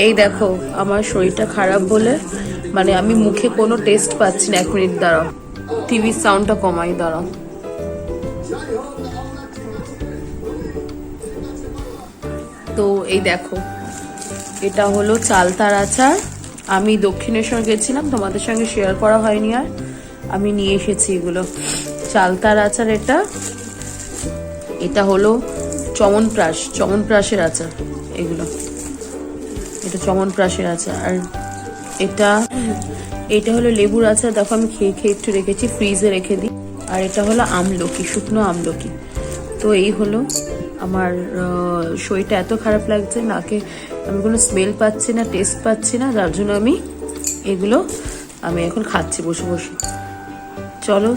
এই দেখো আমার শরীরটা খারাপ বলে মানে আমি মুখে কোনো টেস্ট পাচ্ছি না। 1 মিনিট দাঁড়াও, টিভির সাউন্ডটা কমাই, দাঁড়াও। তো এই দেখো এটা হলো চালতার আচার। আমি দক্ষিণেশ্বর গেছিলাম, তোমাদের সঙ্গে শেয়ার করা হয়নি, আর আমি নিয়ে এসেছি এগুলো। চালতার আচার এটা, এটা হলো চমনপ্রাশের আচার এগুলো, এটা চমনপ্রাশের আচার। আর এটা হলো লেবুর আচার। দেখো আমি খেয়ে খেয়ে একটু রেখেছি, ফ্রিজে রেখে দিই। আর এটা হলো আমলকি, শুকনো আমলকি। তো এই হলো আমার শরীরটা এত খারাপ লাগছে, নাকে আমি কোনো স্মেল পাচ্ছি না, টেস্ট পাচ্ছি না, যার জন্য আমি এগুলো আমি এখন খাচ্ছি বসে বসে। চলো।